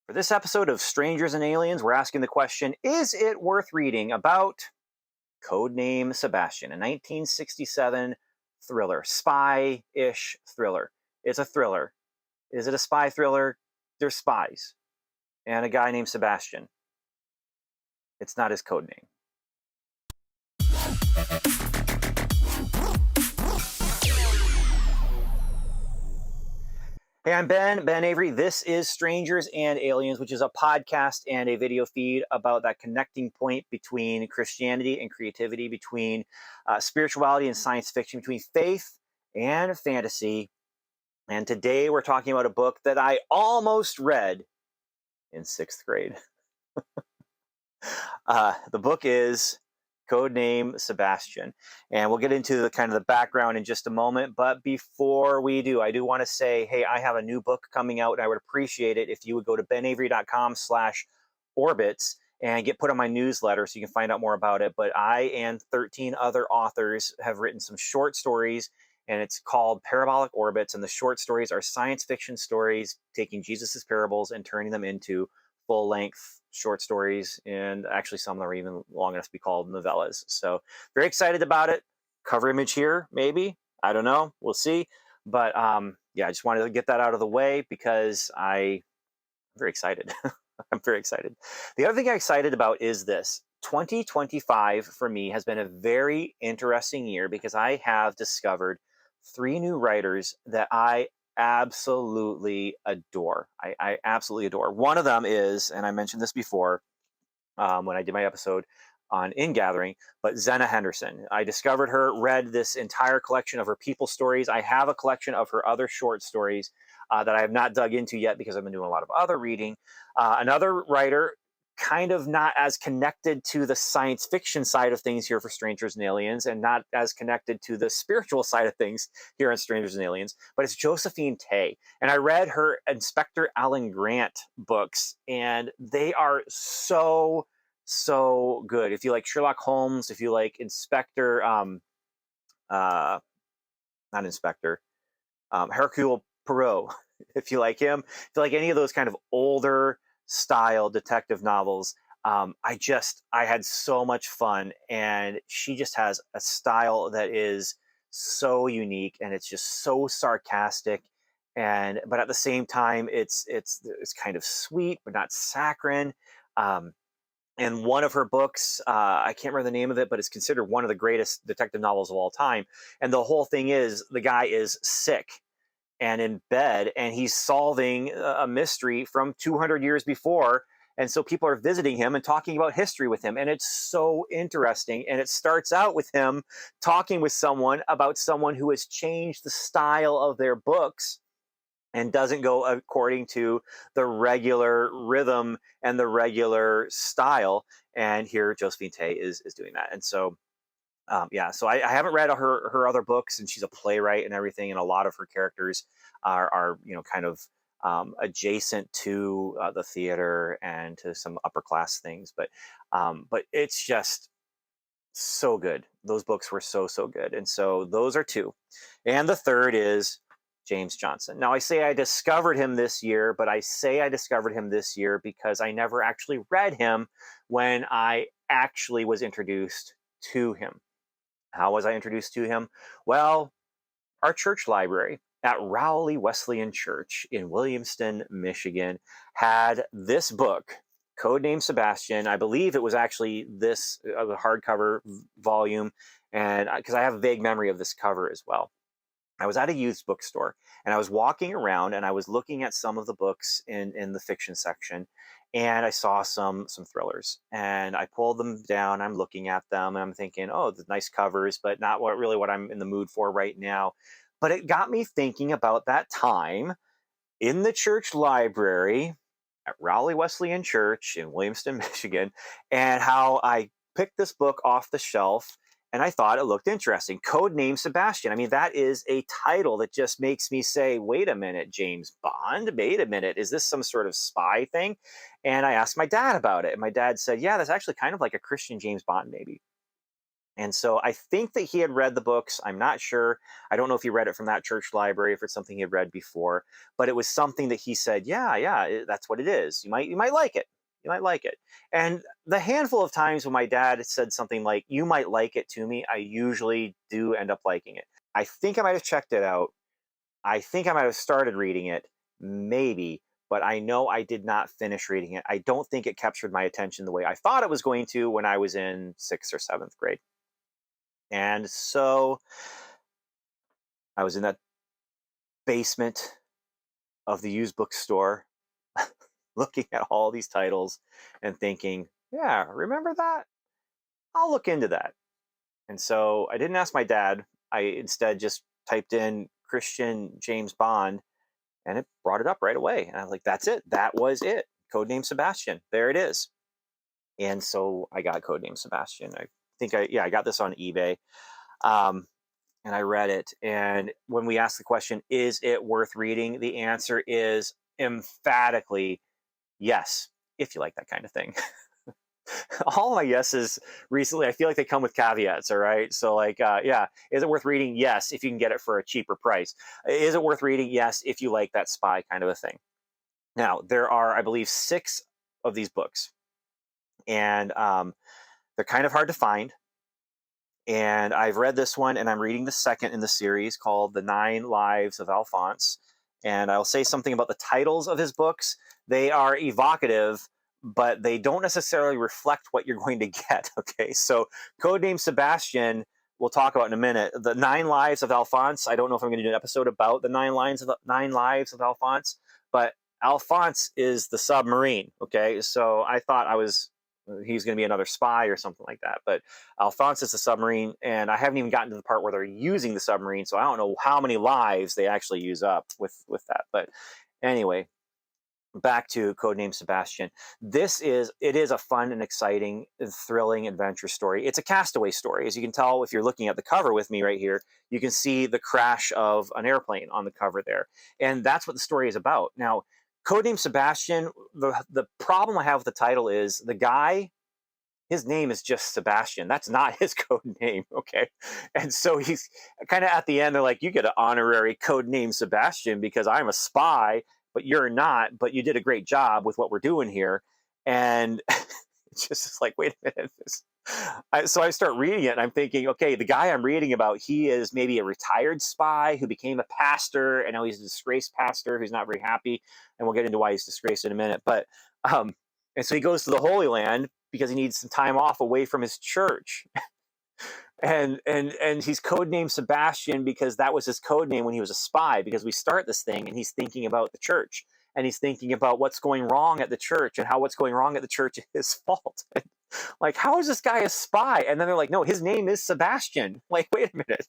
For this episode of Strangers and Aliens, we're asking the question, is it worth reading about Codename Sebastian, a 1967 thriller, spy-ish thriller. It's a thriller. Is it a spy thriller? There's spies and a guy named Sebastian. It's not his code name. Hey, I'm Ben Avery. This is Strangers and Aliens, which is a podcast and a video feed about that connecting point between Christianity and creativity, between spirituality and science fiction, between faith and fantasy. And today we're talking about a book that I almost read in sixth grade. The book is Codename Sebastian, and we'll get into the kind of the background in just a moment. But before we do, I do want to say, hey, I have a new book coming out, and I would appreciate it if you would go to benavery.com/orbits and get put on my newsletter so you can find out more about it. But I and 13 other authors have written some short stories, and it's called Parabolic Orbits. And the short stories are science fiction stories taking Jesus's parables and turning them into full-length short stories, and actually some of them are even long enough to be called novellas. So very excited about it. Cover image here, maybe. I don't know. We'll see. But yeah, I just wanted to get that out of the way because I'm very excited. I'm very excited. The other thing I'm excited about is this. 2025 for me has been a very interesting year because I have discovered 3 new writers that I absolutely adore. I absolutely adore. One of them is, and I mentioned this before when I did my episode on Ingathering, but Zena Henderson. I discovered her, read this entire collection of her people stories. I have a collection of her other short stories that I have not dug into yet because I've been doing a lot of other reading. Another writer, kind of not as connected to the science fiction side of things here for Strangers and Aliens, and not as connected to the spiritual side of things here on Strangers and Aliens, but it's Josephine Tey. And I read her Inspector Alan Grant books, and they are so good. If you like Sherlock Holmes, if you like Inspector, not Inspector, Hercule Poirot, if you like him, if you like any of those kind of older style detective novels, I had so much fun, and she just has a style that is so unique, and it's just so sarcastic, but at the same time it's kind of sweet but not saccharine. And one of her books, I can't remember the name of it, but it's considered one of the greatest detective novels of all time. And the whole thing is the guy is sick and in bed, and he's solving a mystery from 200 years before. And so people are visiting him and talking about history with him. And it's so interesting. And it starts out with him talking with someone about someone who has changed the style of their books and doesn't go according to the regular rhythm and the regular style. And here Josephine Tey is doing that. And so yeah, so I haven't read her other books, and she's a playwright and everything, and a lot of her characters are kind of adjacent to the theater and to some upper class things. But it's just so good. Those books were so good, and so those are 2, and the third is James Johnson. Now I say I discovered him this year, but I say I discovered him this year because I never actually read him when I actually was introduced to him. How was I introduced to him? Well, our church library at Rowley Wesleyan Church in Williamston, Michigan, had this book, Codename Sebastian. I believe it was actually this hardcover volume, and because I have a vague memory of this cover as well. I was at a used bookstore, and I was walking around, and I was looking at some of the books in the fiction section, and I saw some thrillers, and I pulled them down. I'm looking at them, and I'm thinking, oh, the nice covers, but not what I'm in the mood for right now. But it got me thinking about that time in the church library at Rowley Wesleyan Church in Williamston, Michigan, and how I picked this book off the shelf, and I thought it looked interesting. Codename Sebastian. I mean, that is a title that just makes me say, wait a minute, James Bond? Wait a minute, is this some sort of spy thing? And I asked my dad about it, and my dad said, yeah, that's actually kind of like a Christian James Bond, maybe. And so I think that he had read the books. I'm not sure. I don't know if he read it from that church library, if it's something he had read before, but it was something that he said, yeah, yeah, that's what it is. You might like it. You might like it. And the handful of times when my dad said something like, you might like it to me, I usually do end up liking it. I think I might have checked it out. I think I might have started reading it, maybe, but I know I did not finish reading it. I don't think it captured my attention the way I thought it was going to when I was in sixth or seventh grade. And so I was in that basement of the used bookstore looking at all these titles and thinking, yeah, remember that? I'll look into that. And so I didn't ask my dad. I instead just typed in Christian James Bond and it brought it up right away. And I was like, that's it. That was it. Codename Sebastian. There it is. And so I got Codename Sebastian. I got this on eBay. Um, and I read it. And when we ask the question, is it worth reading? The answer is emphatically yes, if you like that kind of thing. All my yeses recently, I feel like they come with caveats. All right. So, like, yeah, is it worth reading? Yes, if you can get it for a cheaper price. Is it worth reading? Yes, if you like that spy kind of a thing. Now, there are, I believe, 6 of these books, and they're kind of hard to find. And I've read this one, and I'm reading the second in the series called The 9 Lives of Alphonse. And I'll say something about the titles of his books. They are evocative, but they don't necessarily reflect what you're going to get. Okay, so Codename Sebastian, we'll talk about in a minute. The 9 Lives of Alphonse. I don't know if I'm going to do an episode about the 9 lives of Alphonse, but Alphonse is the submarine. Okay, so I thought he's going to be another spy or something like that, but Alphonse is the submarine, and I haven't even gotten to the part where they're using the submarine, so I don't know how many lives they actually use up with that. But anyway, back to Codename Sebastian. It is a fun and exciting, and thrilling adventure story. It's a castaway story, as you can tell if you're looking at the cover with me right here. You can see the crash of an airplane on the cover there, and that's what the story is about. Now, Codename Sebastian. The problem I have with the title is the guy, his name is just Sebastian. That's not his code name, okay? And so he's kind of at the end, they're like, you get an honorary code name Sebastian because I'm a spy, but you're not, but you did a great job with what we're doing here. And it's just like, wait a minute. So I start reading it and I'm thinking, okay, the guy I'm reading about, he is maybe a retired spy who became a pastor, and now he's a disgraced pastor who's not very happy. And we'll get into why he's disgraced in a minute. But and so he goes to the Holy Land because he needs some time off away from his church. And he's codenamed Sebastian because that was his code name when he was a spy, because we start this thing and he's thinking about the church, and he's thinking about what's going wrong at the church and how what's going wrong at the church is his fault. Like, how is this guy a spy? And then they're like, no, his name is Sebastian. Like, wait a minute.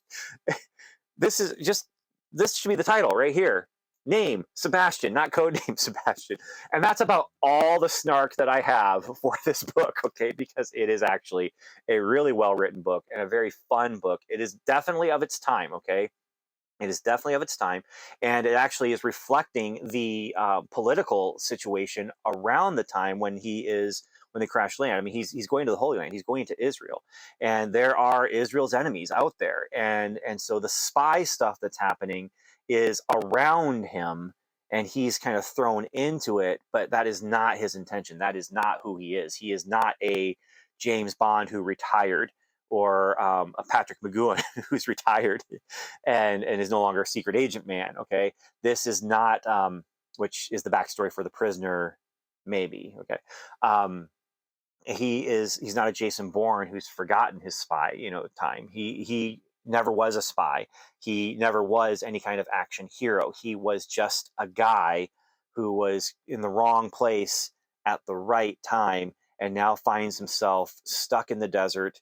This should be the title right here. Name Sebastian, not code name Sebastian. And that's about all the snark that I have for this book, okay? Because it is actually a really well written book and a very fun book. It is definitely of its time, okay? It is definitely of its time, and it actually is reflecting the political situation around the time when they crash land. I mean, he's going to the Holy Land. He's going to Israel, and there are Israel's enemies out there, and so the spy stuff that's happening is around him, and he's kind of thrown into it. But that is not his intention. That is not who he is. He is not a James Bond who retired, or a Patrick McGowan who's retired and is no longer a secret agent man. Okay, this is not, which is the backstory for the prisoner, maybe. Okay, he's not a Jason Bourne who's forgotten his spy, time. He never was a spy. He never was any kind of action hero. He was just a guy who was in the wrong place at the right time, and now finds himself stuck in the desert,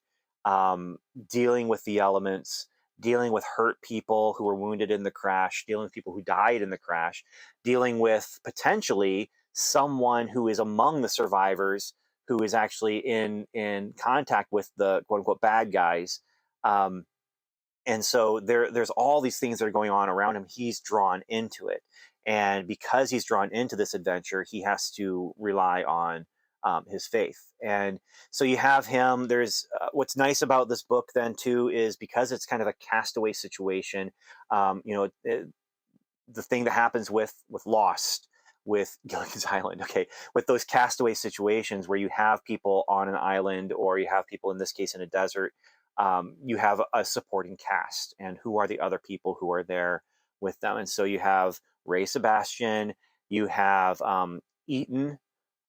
dealing with the elements, dealing with hurt people who were wounded in the crash, dealing with people who died in the crash, dealing with potentially someone who is among the survivors who is actually in contact with the quote unquote bad guys. And so there's all these things that are going on around him. He's drawn into it, and because he's drawn into this adventure, he has to rely on his faith. And so you have him. There's what's nice about this book then too is because it's kind of a castaway situation. You know, the thing that happens with Lost, with Gilligan's Island, okay, with those castaway situations where you have people on an island or you have people in this case in a desert, you have a supporting cast, and who are the other people who are there with them? And so you have Ray Sebastian, you have Eaton,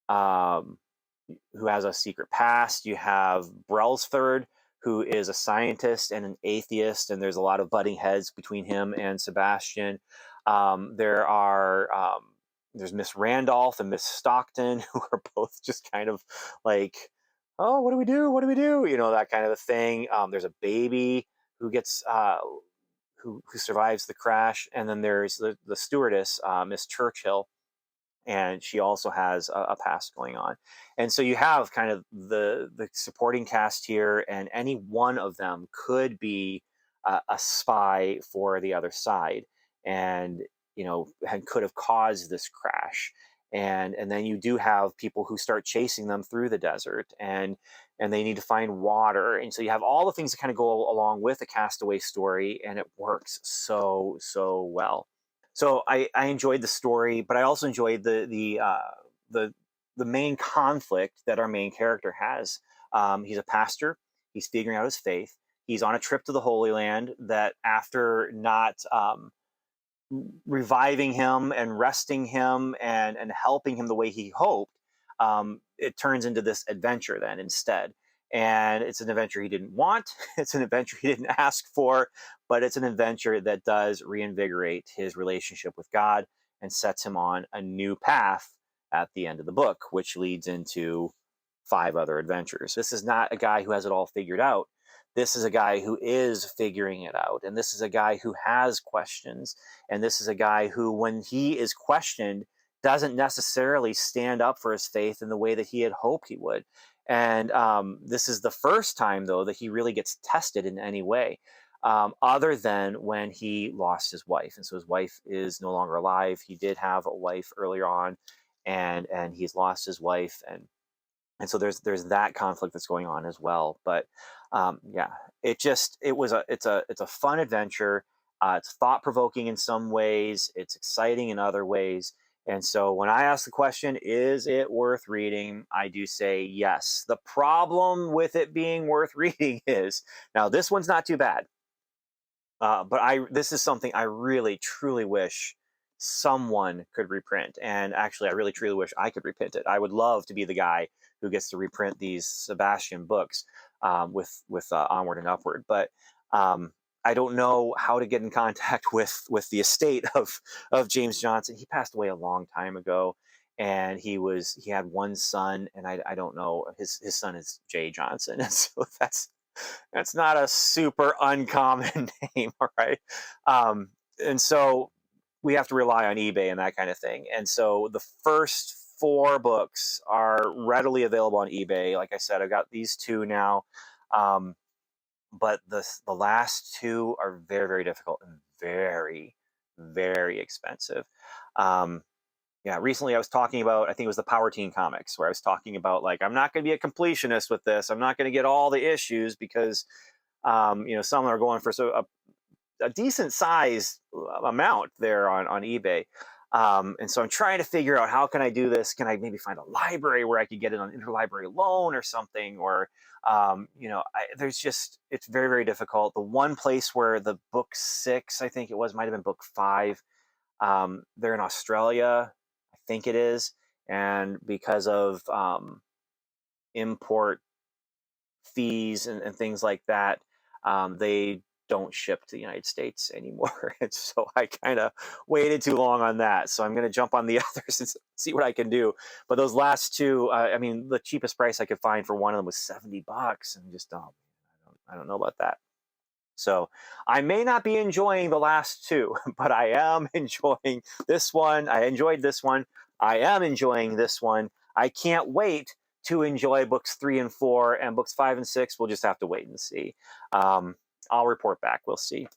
um, who has a secret past. You have Brelsford, who is a scientist and an atheist, and there's a lot of butting heads between him and Sebastian. There are there's Miss Randolph and Miss Stockton, who are both just kind of like, oh, what do we do? What do we do? You know, that kind of a thing. There's a baby who gets who survives the crash, and then there's the stewardess, Miss Churchill, and she also has a past going on. And so you have kind of the supporting cast here, and any one of them could be a spy for the other side, and and could have caused this crash. And then you do have people who start chasing them through the desert, and they need to find water, and so you have all the things that kind of go along with a castaway story, and it works so well. So I enjoyed the story, but I also enjoyed the the main conflict that our main character has. He's a pastor. He's figuring out his faith. He's on a trip to the Holy Land. That after not reviving him and resting him and helping him the way he hoped, it turns into this adventure then instead. And it's an adventure he didn't want. It's an adventure he didn't ask for, but it's an adventure that does reinvigorate his relationship with God and sets him on a new path at the end of the book, which leads into 5 other adventures. This is not a guy who has it all figured out. This is a guy who is figuring it out. And this is a guy who has questions. And this is a guy who, when he is questioned, doesn't necessarily stand up for his faith in the way that he had hoped he would. And this is the first time, though, that he really gets tested in any way, other than when he lost his wife. And so his wife is no longer alive. He did have a wife earlier on, and he's lost his wife. And so there's that conflict that's going on as well. But yeah, it's a fun adventure. It's thought provoking in some ways. It's exciting in other ways. And so when I ask the question, is it worth reading? I do say yes. The problem with it being worth reading is, now this one's not too bad. But this is something I really truly wish someone could reprint. And actually, I really truly wish I could reprint it. I would love to be the guy who gets to reprint these Sebastian books, with Onward and Upward. But I don't know how to get in contact with the estate of James Johnson. He passed away a long time ago, and he had one son, and I don't know, his son is Jay Johnson, and so that's not a super uncommon name, all right? And so we have to rely on eBay and that kind of thing. And so the first 4 books are readily available on eBay. Like I said, I've got these 2 now, but the last 2 are very, very difficult and very, very expensive. Yeah, recently I was talking about, I think it was the Power Team comics, where I was talking about, like, I'm not going to be a completionist with this. I'm not going to get all the issues because, some are going for a decent size amount there on eBay. And so I'm trying to figure out, how can I do this? Can I maybe find a library where I could get it on interlibrary loan or something? Or, it's very, very difficult. The one place where the book 6, I think it was, might have been book 5, they're in Australia, I think it is. And because of import fees and things like that, they don't ship to the United States anymore. And so I kind of waited too long on that. So I'm going to jump on the others and see what I can do. But those last 2, I mean, the cheapest price I could find for one of them was $70, and just, oh, I don't know about that. So I may not be enjoying the last 2, but I am enjoying this one. I enjoyed this one. I am enjoying this one. I can't wait to enjoy books 3 and 4, and books 5 and 6. We'll just have to wait and see. I'll report back. We'll see.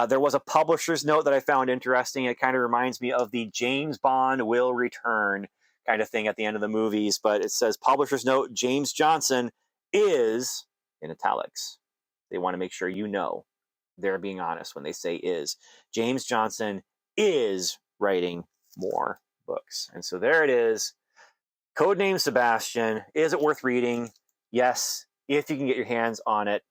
There was a publisher's note that I found interesting. It kind of reminds me of the James Bond Will Return kind of thing at the end of the movies, but it says publisher's note, James Johnson is in italics. They want to make sure you know they're being honest when they say is. James Johnson is writing more books. And so there it is. Codename Sebastian. Is it worth reading? Yes, if you can get your hands on it.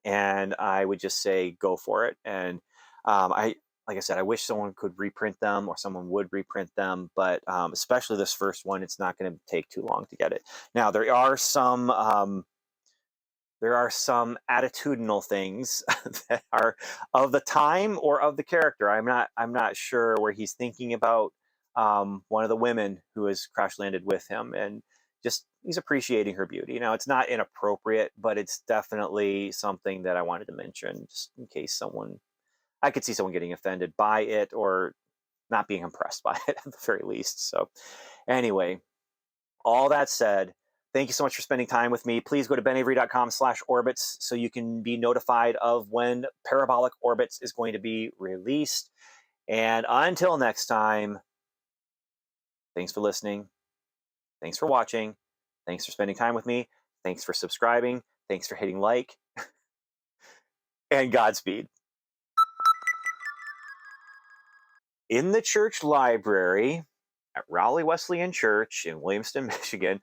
And I would just say go for it. And like I said, I wish someone could reprint them or someone would reprint them, but especially this first one, it's not going to take too long to get it. Now there are some attitudinal things that are of the time or of the character. I'm not sure where he's thinking about one of the women who has crash landed with him, and just he's appreciating her beauty. It's not inappropriate, but it's definitely something that I wanted to mention, just in case I could see someone getting offended by it or not being impressed by it at the very least. So anyway, all that said, thank you so much for spending time with me. Please go to benavery.com/orbits so you can be notified of when Parabolic Orbits is going to be released. And until next time, thanks for listening. Thanks for watching. Thanks for spending time with me. Thanks for subscribing. Thanks for hitting like. And Godspeed. In the church library at Raleigh Wesleyan Church in Williamston, Michigan,